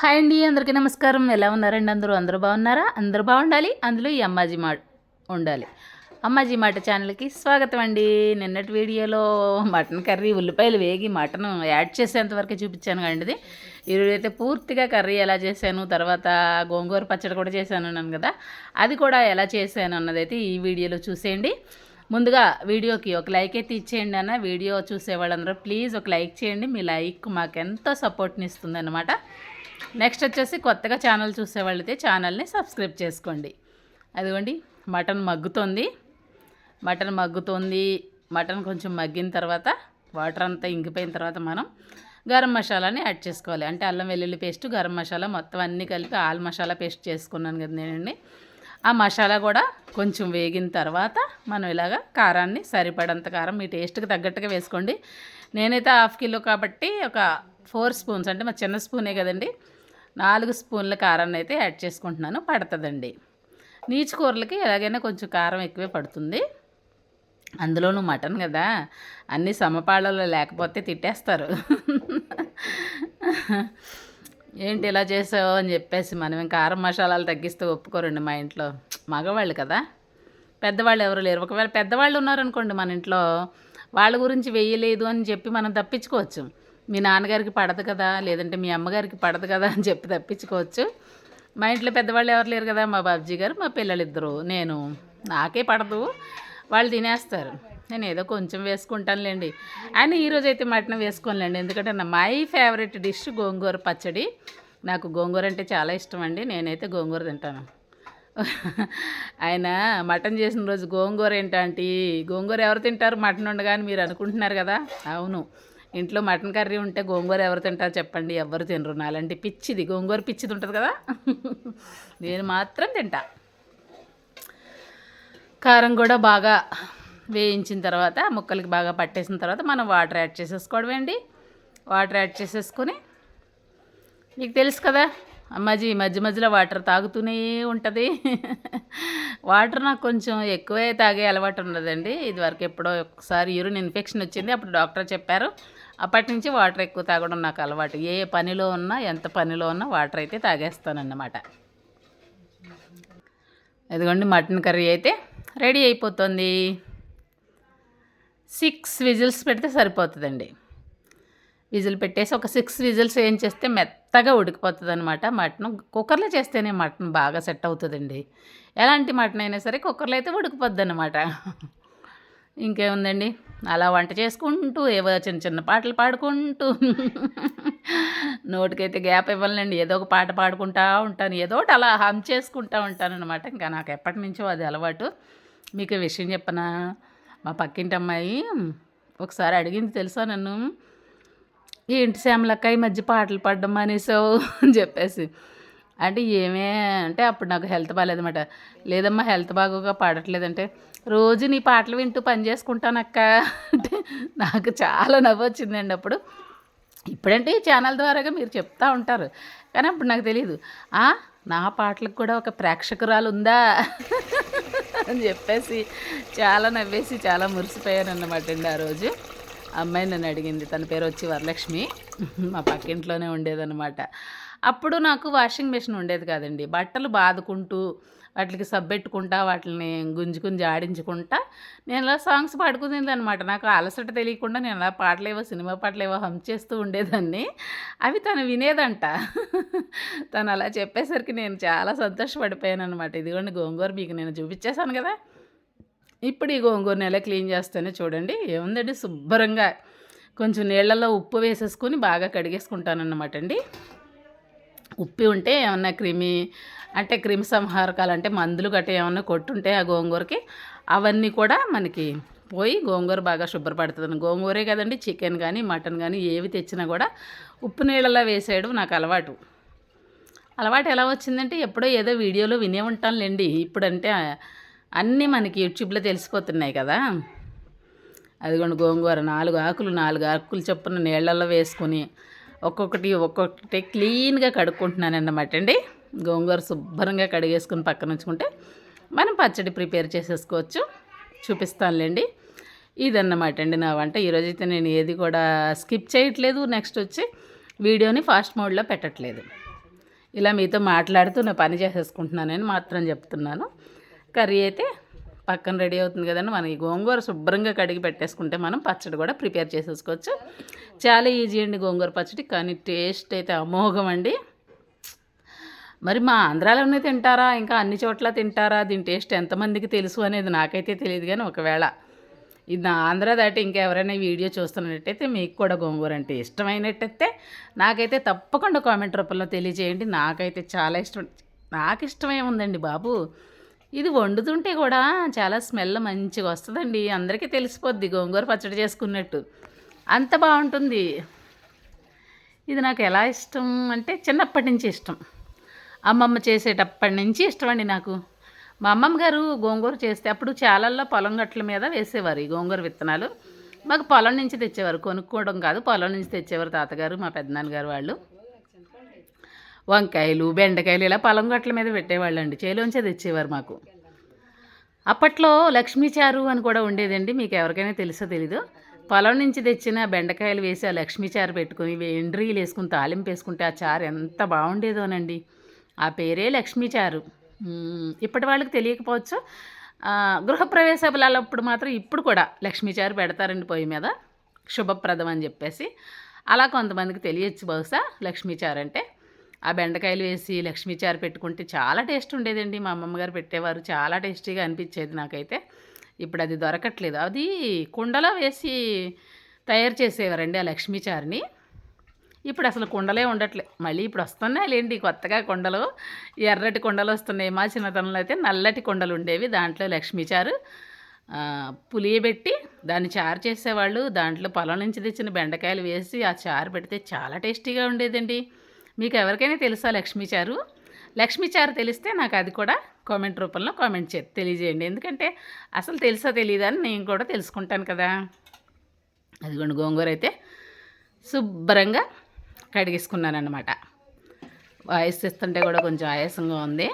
Hi అండి, అందరికీ నమస్కారం. ఎలా ఉన్నారండి? అందరూ బాగున్నారా? అందరూ బాగుండాలి, అందులో ఈ అమ్మాజీ మాట ఉండాలి. అమ్మాజీ మాట ఛానల్కి స్వాగతం అండి. నిన్నటి వీడియోలో మటన్ కర్రీ, ఉల్లిపాయలు వేగి మటన్ యాడ్ చేసేంతవరకు చూపించాను కండి. ఈరోజు అయితే పూర్తిగా కర్రీ ఎలా చేశాను, తర్వాత గోంగూర పచ్చడి కూడా చేశాను అన్నాను కదా, అది కూడా ఎలా చేశాను అన్నదైతే ఈ వీడియోలో చూసేయండి. ముందుగా వీడియోకి ఒక లైక్ అయితే ఇచ్చేయండి అన్న. వీడియో చూసే వాళ్ళందరూ ప్లీజ్ ఒక లైక్ చేయండి. మీ లైక్ మాకు ఎంతో సపోర్ట్ని ఇస్తుంది అన్నమాట. నెక్స్ట్ వచ్చేసి కొత్తగా ఛానల్ చూసేవాళ్ళైతే ఛానల్ని సబ్స్క్రైబ్ చేసుకోండి. అదిగోండి మటన్ మగ్గుతుంది. మటన్ కొంచెం మగ్గిన తర్వాత వాటర్ అంతా ఇంకిపోయిన తర్వాత మనం గరం మసాలాని యాడ్ చేసుకోవాలి. అంటే అల్లం వెల్లుల్లి పేస్ట్, గరం మసాలా మొత్తం అన్నీ కలిపి ఆల్ మసాలా పేస్ట్ చేసుకున్నాను కదా నేనండి. ఆ మసాలా కూడా కొంచెం వేగిన తర్వాత మనం ఇలాగా కారాన్ని సరిపడంత కారం మీ టేస్ట్కి తగ్గట్టుగా వేసుకోండి. నేనైతే 1/2 కిలో కాబట్టి ఒక 4 స్పూన్స్, అంటే మా చిన్న స్పూనే కదండి, 4 స్పూన్ల కారాన్ని అయితే యాడ్ చేసుకుంటున్నాను. పడుతుందండి. నీచు కూరలకి ఎలాగైనా కొంచెం కారం ఎక్కువే పడుతుంది. అందులోనూ మటన్ కదా, అన్నీ సమపాళ్ళలో లేకపోతే తిట్టేస్తారు. ఏంటి ఇలా చేసావు అని చెప్పేసి మనం కారం మసాలాలు తగ్గిస్తే ఒప్పుకోరండి మా ఇంట్లో. మగవాళ్ళు కదా, పెద్దవాళ్ళు ఎవరు లేరు. ఒకవేళ పెద్దవాళ్ళు ఉన్నారనుకోండి మన ఇంట్లో, వాళ్ళ గురించి వేయలేదు అని చెప్పి మనం తప్పించుకోవచ్చు. మీ నాన్నగారికి పడదు కదా, లేదంటే మీ అమ్మగారికి పడదు కదా అని చెప్పి తప్పించుకోవచ్చు. మా ఇంట్లో పెద్దవాళ్ళు ఎవరు లేరు కదా, మా బాబుజీ గారు, మా పిల్లలిద్దరూ, నేను, నాకే పడదు, వాళ్ళు తినేస్తారు. నేను ఏదో కొంచెం వేసుకుంటానులేండి. అని ఈరోజు అయితే మటన్ వేసుకోనులేండి, ఎందుకంటే నా మై ఫేవరెట్ డిష్ గోంగూర పచ్చడి. నాకు గోంగూర అంటే చాలా ఇష్టం అండి. నేనైతే గోంగూర తింటాను. ఆయన మటన్ చేసిన రోజు గోంగూర ఏంటంటే, గోంగూర ఎవరు తింటారు మటన్ ఉండగాని మీరు అనుకుంటున్నారు కదా. అవును, ఇంట్లో మటన్ కర్రీ ఉంటే గోంగూర ఎవరు తింటారు చెప్పండి? ఎవరు తినరు. నాలంటే పిచ్చిది, గోంగూర పిచ్చిది ఉంటుంది కదా, నేను మాత్రం తింటా. కారం కూడా బాగా వేయించిన తర్వాత, ముక్కలకి బాగా పట్టేసిన తర్వాత మనం వాటర్ యాడ్ చేసేసుకోవడమే అండి. వాటర్ యాడ్ చేసేసుకొని, మీకు తెలుసు కదా అమ్మాజీ మధ్య మధ్యలో వాటర్ తాగుతూనే ఉంటుంది. వాటర్ నాకు కొంచెం ఎక్కువే తాగే అలవాటు ఉన్నదండి. ఇదివరకు ఎప్పుడో ఒకసారి యూరిన్ ఇన్ఫెక్షన్ వచ్చింది, అప్పుడు డాక్టర్ చెప్పారు. అప్పటి నుంచి వాటర్ ఎక్కువ తాగడం నాకు అలవాటు. ఏ పనిలో ఉన్నా, ఎంత పనిలో ఉన్నా వాటర్ అయితే తాగేస్తానన్నమాట. ఇదిగోండి మటన్ కర్రీ అయితే రెడీ అయిపోతుంది. 6 విజిల్స్ పెడితే సరిపోతుందండి. విజిల్ పెట్టేసి ఒక 6 విజిల్స్ ఏం చేస్తే మెత్తగా ఉడికిపోతుంది అనమాట. మటన్ కుక్కర్లో చేస్తేనే మటన్ బాగా సెట్ అవుతుందండి. ఎలాంటి మటన్ అయినా సరే కుక్కర్లో అయితే ఉడికిపోద్ది అనమాట. ఇంకేముందండి, అలా వంట చేసుకుంటూ ఏవో చిన్న చిన్న పాటలు పాడుకుంటూ, నోటికైతే గ్యాప్ ఇవ్వాలండి, ఏదో ఒక పాట పాడుకుంటూ ఉంటాను, ఏదో ఒకటి అలా హమ్ చేసుకుంటూ ఉంటాను అనమాట. ఇంకా నాకు ఎప్పటి నుంచో అది అలవాటు. మీకు విషయం చెప్పనా, మా పక్కింటి అమ్మాయి ఒకసారి అడిగింది తెలుసా నన్ను, ఏంటి శ్యామలక్క ఈ మధ్య పాటలు పాడడం మానేసావు అని చెప్పేసి. అంటే ఏమే అంటే అప్పుడు నాకు హెల్త్ బాగాలేదన్నమాట. లేదమ్మా హెల్త్ బాగోగా పాడట్లేదంటే, రోజు నీ పాటలు వింటూ పని చేసుకుంటానక్క అంటే నాకు చాలా నవ్వు వచ్చిందండి అప్పుడు. ఇప్పుడంటే ఈ ఛానల్ ద్వారాగా మీరు చెప్తూ ఉంటారు, కానీ అప్పుడు నాకు తెలియదు. నా పాటలకు కూడా ఒక ప్రేక్షకురాలు ఉందా అని చెప్పేసి చాలా నవ్వేసి చాలా మురిసిపోయాను అన్నమాట అండి. ఆ రోజు అమ్మాయి నన్ను అడిగింది, తన పేరు వచ్చి వరలక్ష్మి, మా పక్కింట్లోనే ఉండేదన్నమాట. అప్పుడు నాకు వాషింగ్ మెషిన్ ఉండేది కాదండి. బట్టలు బాదుకుంటూ, వాటికి సబ్బెట్టుకుంటా, వాటిని గుంజుకుని జాడించుకుంటా నేను ఇలా సాంగ్స్ పాడుకునేది అనమాట. నాకు అలసట తెలియకుండా నేను అలా పాటలేవో, సినిమా పాటలేవో హమ్ చేస్తూ ఉండేదాన్ని. అవి తను వినేదంట. తను అలా చెప్పేసరికి నేను చాలా సంతోషపడిపోయాను అనమాట. ఇదిగోండి గోంగూర మీకు నేను చూపించేశాను కదా. ఇప్పుడు ఈ గోంగూరని ఎలా క్లీన్ చేస్తానో చూడండి. ఏముందండి, శుభ్రంగా కొంచెం నీళ్ళల్లో ఉప్పు వేసేసుకొని బాగా కడిగేసుకుంటానన్నమాట అండి. ఉప్పు ఉంటే ఏమన్నా క్రిమి సంహారకాలు, అంటే మందులు గట్ట ఏమన్నా కొట్టుంటే ఆ గోంగూరకి, అవన్నీ కూడా మనకి పోయి గోంగూర బాగా శుభ్రపడుతుంది. గోంగూరే కదండి, చికెన్ కానీ మటన్ కానీ ఏవి తెచ్చినా కూడా ఉప్పు నీళ్ళలో వేసేయడం నాకు అలవాటు. ఎలా వచ్చిందంటే, ఎప్పుడో ఏదో వీడియోలో వినే ఉంటానులేండి. ఇప్పుడంటే అన్నీ మనకి యూట్యూబ్లో తెలిసిపోతున్నాయి కదా. అదిగోండి గోంగూర 4 ఆకులు చొప్పున నీళ్ళల్లో వేసుకొని ఒక్కొక్కటి క్లీన్గా కడుక్కుంటున్నాను అన్నమాట అండి. గోంగూర శుభ్రంగా కడిగేసుకుని పక్కన ఉంచుకుంటే మనం పచ్చడి ప్రిపేర్ చేసేసుకోవచ్చు. చూపిస్తానులేండి. ఇదన్నమాట అండి నా వంట. ఈరోజైతే నేను ఏది కూడా స్కిప్ చేయట్లేదు. నెక్స్ట్ వచ్చి వీడియోని ఫాస్ట్ మోడ్లో పెట్టట్లేదు. ఇలా మీతో మాట్లాడుతూ నా పని చేసేసుకుంటున్నానని మాత్రం చెప్తున్నాను. కర్రీ అయితే పక్కన రెడీ అవుతుంది కదండి. మనకి గోంగూర శుభ్రంగా కడిగి పెట్టేసుకుంటే మనం పచ్చడి కూడా ప్రిపేర్ చేసేసుకోవచ్చు. చాలా ఈజీ అండి గోంగూర పచ్చడి, కానీ టేస్ట్ అయితే అమోఘం అండి. మరి మా ఆంధ్రాలోనే తింటారా, ఇంకా అన్ని చోట్ల తింటారా, దీని టేస్ట్ ఎంతమందికి తెలుసు అనేది నాకైతే తెలియదు. కానీ ఒకవేళ ఇది నా ఆంధ్ర దాటి ఇంకెవరైనా వీడియో చూస్తున్నట్టయితే మీకు కూడా గోంగూర అంటే ఇష్టమైనట్టయితే నాకైతే తప్పకుండా కామెంట్ రూపంలో తెలియజేయండి. నాకైతే చాలా ఇష్టం. నాకు ఇష్టమే ఉందండి బాబు. ఇది వండుతుంటే కూడా చాలా స్మెల్ మంచిగా వస్తుందండి. అందరికీ తెలిసిపోద్ది గోంగూర పచ్చడి చేసుకున్నట్టు, అంత బాగుంటుంది. ఇది నాకు ఎలా ఇష్టం అంటే చిన్నప్పటి నుంచి ఇష్టం. అమ్మమ్మ చేసేటప్పటి నుంచి ఇష్టం అండి నాకు. మా అమ్మమ్మ గారు గోంగూర చేస్తే అప్పుడు చాలల్లో పొలం గట్ల మీద వేసేవారు ఈ గోంగూర విత్తనాలు. మాకు పొలం నుంచి తెచ్చేవారు, కొనుక్కోవడం కాదు, పొలం నుంచి తెచ్చేవారు తాతగారు, మా పెద్దనాన్నగారు వాళ్ళు. వంకాయలు, బెండకాయలు ఇలా పొలం గట్ల మీద పెట్టేవాళ్ళు అండి, చేలోంచే తెచ్చేవారు మాకు. అప్పట్లో లక్ష్మీ చారు అని కూడా ఉండేదండి, మీకు ఎవరికైనా తెలుసో తెలీదు. పొలం నుంచి తెచ్చిన బెండకాయలు వేసి ఆ లక్ష్మీ చారు పెట్టుకుని ఎండ్రీలు వేసుకుని తాలింపు వేసుకుంటే ఆ చారు ఎంత బాగుండేదోనండి. ఆ పేరే లక్ష్మీ చారు. ఇప్పటి వాళ్ళకి తెలియకపోవచ్చు. గృహప్రవేశాలప్పుడు మాత్రం ఇప్పుడు కూడా లక్ష్మీ చారు పెడతారండి పొయ్యి మీద, శుభప్రదం అని చెప్పేసి. అలా కొంతమందికి తెలియచ్చు బహుశా లక్ష్మీ చారు అంటే. ఆ బెండకాయలు వేసి లక్ష్మీ చారు పెట్టుకుంటే చాలా టేస్ట్ ఉండేదండి. మా అమ్మమ్మగారు పెట్టేవారు, చాలా టేస్టీగా అనిపించేది నాకైతే. ఇప్పుడు అది దొరకట్లేదు. అది కుండలో వేసి తయారు చేసేవారండి ఆ లక్ష్మీ చారుని. ఇప్పుడు అసలు కుండలే ఉండట్లే. మళ్ళీ ఇప్పుడు వస్తున్నాయి లేండి కొత్తగా కుండలు, ఎర్రటి కుండలు వస్తున్నాయి. మా చిన్నతనంలో అయితే నల్లటి కుండలు ఉండేవి, దాంట్లో లక్ష్మీ చారు పులియబెట్టి దాన్ని చారు చేసేవాళ్ళు. దాంట్లో పొలం నుంచి తెచ్చిన బెండకాయలు వేసి ఆ చారు పెడితే చాలా టేస్టీగా ఉండేదండి. మీకు ఎవరికైనా తెలుసా లక్ష్మీ చారు? లక్ష్మీ చారు తెలిస్తే నాకు అది కూడా కామెంట్ రూపంలో తెలియజేయండి. ఎందుకంటే అసలు తెలుసా తెలియదా అని నేను కూడా తెలుసుకుంటాను కదా. అదిగోండి గోంగూర అయితే శుభ్రంగా కడిగేసుకున్నాను అన్నమాట. వాయిస్ ఇస్తుంటే కూడా కొంచెం ఆయాసంగా ఉంది,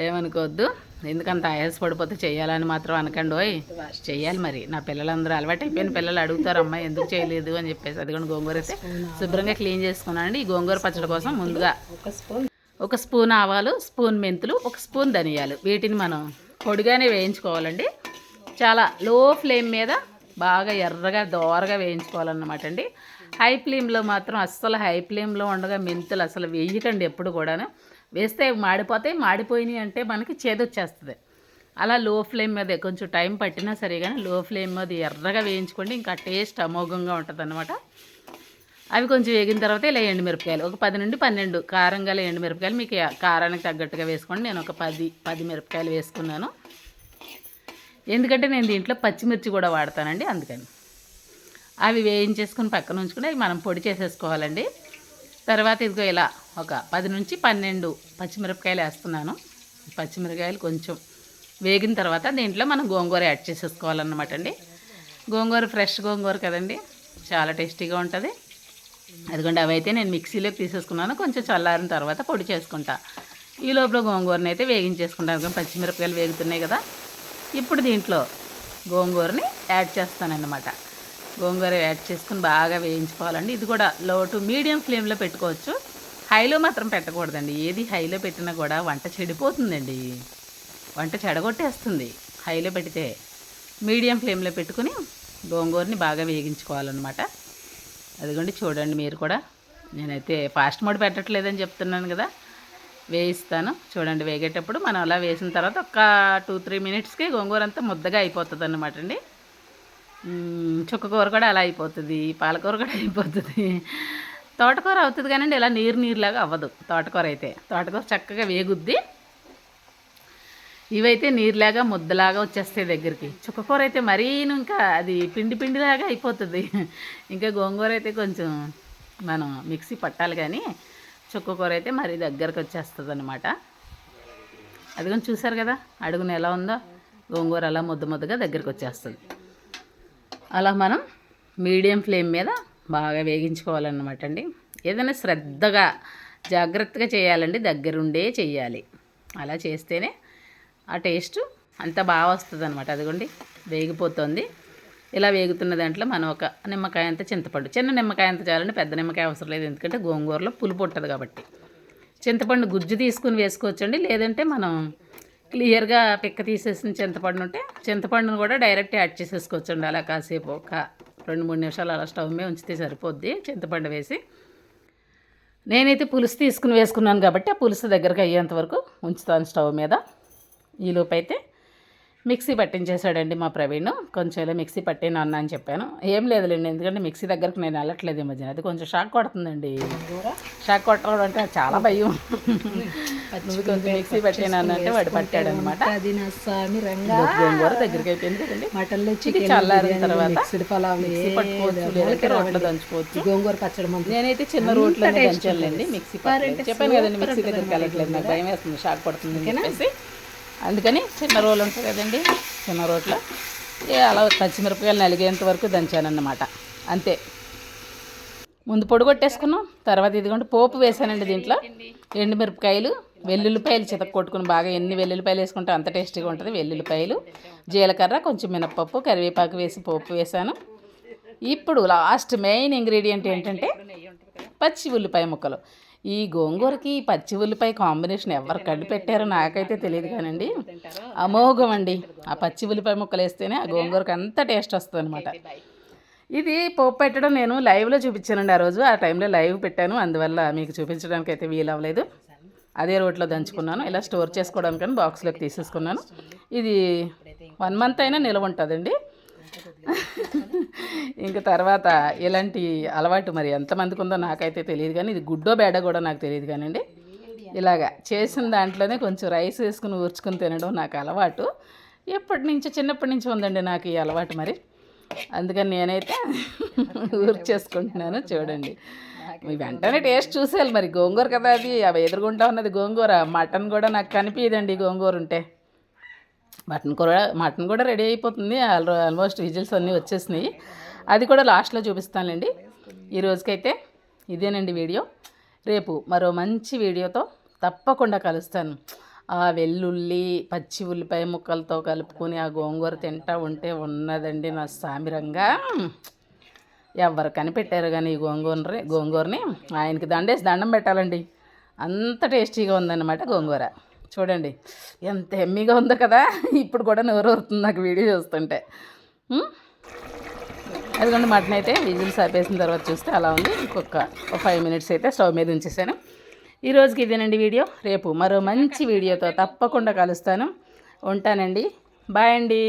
ఏమనుకోవద్దు. ఎందుకంత ఆయాస పడిపోతే చేయాలని మాత్రం అనకండి. ఓయ్ చేయాలి మరి. నా పిల్లలందరూ అలవాటు అయిపోయిన పిల్లలు అడుగుతారు, అమ్మ ఎందుకు చేయలేదు అని చెప్పేసి. అది కూడా గోంగూర అయితే శుభ్రంగా క్లీన్ చేసుకున్నానండి. ఈ గోంగూర పచ్చడి కోసం ముందుగా ఒక స్పూన్ ఆవాలు, స్పూన్ మెంతులు, ఒక స్పూన్ ధనియాలు, వీటిని మనం పొడిగానే వేయించుకోవాలండి. చాలా లో ఫ్లేమ్ మీద బాగా ఎర్రగా దోరగా వేయించుకోవాలన్నమాట అండి. హై ఫ్లేమ్లో మాత్రం అస్సలు హై ఫ్లేమ్లో ఉండగా మెంతులు అసలు వేయకండి ఎప్పుడు కూడాను. వేస్తే మాడిపోతాయి, మాడిపోయినాయి అంటే మనకి చేదొచ్చేస్తుంది. అలా లో ఫ్లేమ్ మీద కొంచెం టైం పట్టినా సరే కానీ లో ఫ్లేమ్ మీద ఎర్రగా వేయించుకోండి, ఇంకా టేస్ట్ అమోఘంగా ఉంటుంది అనమాట. అవి కొంచెం వేగిన తర్వాత ఇలా ఎండుమిరపకాయలు ఒక 10 నుండి 12 కారం గల ఎండుమిరపకాయలు మీకు కారానికి తగ్గట్టుగా వేసుకోండి. నేను ఒక 10 మిరపకాయలు వేసుకున్నాను, ఎందుకంటే నేను దీంట్లో పచ్చిమిర్చి కూడా వాడతానండి, అందుకని. అవి వేయించేసుకుని పక్కన ఉంచుకుని అవి మనం పొడి చేసేసుకోవాలండి. తర్వాత ఇదిగో ఇలా ఒక 10 నుంచి 12 పచ్చిమిరపకాయలు వేస్తున్నాను. పచ్చిమిరపకాయలు కొంచెం వేగిన తర్వాత దీంట్లో మనం గోంగూర యాడ్ చేసేసుకోవాలన్నమాట అండి. గోంగూర ఫ్రెష్ గోంగూర కదండి, చాలా టేస్టీగా ఉంటుంది. అదిగోండి అవి అయితే నేను మిక్సీలోకి తీసేసుకున్నాను, కొంచెం చల్లారిన తర్వాత పొడి చేసుకుంటా. ఈ లోపల గోంగూరని అయితే వేగించేసుకుంటాను. పచ్చిమిరపకాయలు వేగుతున్నాయి కదా, ఇప్పుడు దీంట్లో గోంగూరని యాడ్ చేస్తానన్నమాట. గోంగూర యాడ్ చేసుకుని బాగా వేయించుకోవాలండి. ఇది కూడా లో టు మీడియం ఫ్లేమ్లో పెట్టుకోవచ్చు, హైలో మాత్రం పెట్టకూడదండి. ఏది హైలో పెట్టినా కూడా వంట చెడిపోతుందండి, వంట చెడగొట్టేస్తుంది హైలో పెడితే. మీడియం ఫ్లేమ్లో పెట్టుకుని గోంగూరని బాగా వేగించుకోవాలన్నమాట. అదిగోండి చూడండి మీరు కూడా, నేనైతే ఫాస్ట్ మోడ్ పెట్టట్లేదని చెప్తున్నాను కదా, వేయిస్తాను చూడండి. వేగేటప్పుడు మనం అలా వేసిన తర్వాత ఒక 2-3 మినిట్స్కి గోంగూర అంతా ముద్దగా అయిపోతుంది అన్నమాట అండి. చుక్కకూర కూడా అలా అయిపోతుంది, పాలకూర కూడా అయిపోతుంది. తోటకూర అవుతుంది కానీ ఇలా నీరులాగా అవ్వదు. తోటకూర అయితే తోటకూర చక్కగా వేగుద్ది, ఇవైతే నీరులాగా ముద్దలాగా వచ్చేస్తాయి దగ్గరికి. చుక్కకూర అయితే మరీ ఇంకా అది పిండిలాగా అయిపోతుంది. ఇంకా గోంగూర అయితే కొంచెం మనం మిక్సీ పట్టాలి, కానీ చుక్కకూర అయితే మరీ దగ్గరకు వచ్చేస్తుంది అనమాట. అది కొంచెం చూసారు కదా అడుగున ఎలా ఉందో, గోంగూర అలా ముద్దగా దగ్గరికి వచ్చేస్తుంది. అలా మనం మీడియం ఫ్లేమ్ మీద బాగా వేగించుకోవాలన్నమాట అండి. ఏదైనా శ్రద్ధగా జాగ్రత్తగా చేయాలండి, దగ్గరుండే చేయాలి. అలా చేస్తేనే ఆ టేస్ట్ అంత బాగా వస్తుంది అనమాట. అదిగోండి వేగిపోతుంది. ఇలా వేగుతున్న దాంట్లో మనం ఒక నిమ్మకాయ అంత చింతపండు, చిన్న నిమ్మకాయ అంత చాలండి, పెద్ద నిమ్మకాయ అవసరం లేదు, ఎందుకంటే గోంగూరలో పులుపు ఉంటుంది కాబట్టి. చింతపండు గుజ్జు తీసుకుని వేసుకోవచ్చండి. లేదంటే మనం క్లియర్గా పిక్క తీసేసిన చింతపండు ఉంటే చింతపండును కూడా డైరెక్ట్ యాడ్ చేసేసుకోవచ్చండి. అలా కాసేపు ఒక 2-3 నిమిషాలు అలా స్టవ్ మీద ఉంచితే సరిపోద్ది చింతపండు వేసి. నేనైతే పులుసు తీసుకుని వేసుకున్నాను కాబట్టి ఆ పులుసు దగ్గరకు అయ్యేంత వరకు ఉంచుతాను స్టవ్ మీద. ఈలోపు అయితే మిక్సీ పట్టించేశాడండి మా ప్రవీణ్. కొంచెం ఇలా మిక్సీ పట్టిన అన్న అని చెప్పాను. ఏం లేదులేండి, ఎందుకంటే మిక్సీ దగ్గరకు నేను వెళ్ళట్లేదు ఈ మధ్యన. అది కొంచెం షాక్ కొడుతుందండి. షాక్ కొట్టడం అంటే చాలా భయం. నువ్వు కొంచెం మిక్సీ పట్టిన అన్న అంటే వాడు పట్టాడనమాట. గోంగూర దగ్గరికి అయిపోయింది కదండి. మటన్లో చికెన్ చల్లారిన తర్వాత మిక్సీ పట్టుకోవచ్చు, లేదంటే రోట్లో దంచుకోవచ్చు. గోంగూర పచ్చడి నేనైతే చిన్న రోట్లో దంచాలండి. మిక్సీ చెప్పాను కదండి, మిక్సీ దగ్గరికి వెళ్ళట్లేదు, నాకు భయం వేస్తుంది, షాక్ కొడుతుంది అని చెప్పేసి. అందుకని చిన్న రోలు ఉంటుంది కదండి, చిన్న రోట్లో అలా పచ్చిమిరపకాయలు నలిగేంత వరకు దంచానన్నమాట. అంతే. ముందు పొడి కొట్టేసుకున్నాం, తర్వాత ఇదిగోండి పోపు వేసానండి. దీంట్లో ఎండుమిరపకాయలు, వెల్లుల్లిపాయలు చితక కొట్టుకుని బాగా ఎన్ని వెల్లుల్లిపాయలు వేసుకుంటే అంత టేస్టీగా ఉంటుంది. వెల్లుల్లిపాయలు, జీలకర్ర, కొంచెం మినపప్పు, కరివేపాకు వేసి పోపు వేసాను. ఇప్పుడు లాస్ట్ మెయిన్ ఇంగ్రీడియంట్ ఏంటంటే పచ్చి ఉల్లిపాయ ముక్కలు. ఈ గోంగూరకి పచ్చి ఉల్లిపాయ కాంబినేషన్ ఎవరు కళ్ళు పెట్టారో నాకైతే తెలియదు కానండి, అమోఘం అండి. ఆ పచ్చి ఉల్లిపాయ ముక్కలు వేస్తేనే ఆ గోంగూరకి అంత టేస్ట్ వస్తుంది అనమాట. ఇది పోపు పెట్టడం నేను లైవ్లో చూపించానండి ఆ రోజు. ఆ టైంలో లైవ్ పెట్టాను, అందువల్ల మీకు చూపించడానికి అయితే వీలవ్వలేదు. అదే రోట్లో దంచుకున్నాను. ఇలా స్టోర్ చేసుకోవడానికని బాక్స్లోకి తీసేసుకున్నాను. ఇది 1 మంత్ అయినా నిల్వ ఉంటుందండి. ఇంకా తర్వాత ఇలాంటి అలవాటు మరి ఎంతమందికి ఉందో నాకైతే తెలియదు, కానీ ఇది గుడ్డో బేడ కూడా నాకు తెలియదు కానండి. ఇలాగా చేసిన దాంట్లోనే కొంచెం రైస్ వేసుకుని ఊర్చుకుని తినడం నాకు అలవాటు. చిన్నప్పటి నుంచి ఉందండి నాకు ఈ అలవాటు. మరి అందుకని నేనైతే ఊర్చేసుకుంటున్నాను. చూడండి, మీ వెంటనే టేస్ట్ చూసేయాలి. మరి గోంగూర కదా అది, అవి ఎదురుగుంటా ఉన్నది గోంగూర. మటన్ కూడా నాకు కనిపించదండి గోంగూర ఉంటే. మటన్ కూడా రెడీ అయిపోతుంది, ఆల్మోస్ట్ విజిల్స్ అన్నీ వచ్చేసినాయి. అది కూడా లాస్ట్లో చూపిస్తానులేండి. ఈ రోజుకైతే ఇదేనండి వీడియో. రేపు మరో మంచి వీడియోతో తప్పకుండా కలుస్తాను. ఆ వెల్లుల్లి పచ్చి ఉల్లిపాయ ముక్కలతో కలుపుకొని ఆ గోంగూర తింటా ఉంటే ఉన్నదండి నా సామిరంగా. ఎవరు కనిపెట్టారు కానీ ఈ గోంగూరని ఆయనకి దండం పెట్టాలండి, అంత టేస్టీగా ఉందన్నమాట గోంగూర. చూడండి ఎంత ఎమ్మీగా ఉందో కదా, ఇప్పుడు కూడా నోరూరుతుంది నాకు వీడియో చూస్తుంటే. అదిగోండి మటన్ అయితే విజిల్స్ ఆపేసిన తర్వాత చూస్తే అలా ఉంది. ఇంకొక 5 మినిట్స్ అయితే స్టవ్ మీద ఉంచేసాను. ఈ రోజుకి ఇదేనండి వీడియో. రేపు మరో మంచి వీడియోతో తప్పకుండా కలుస్తాను. ఉంటానండి. బాయ్ అండి.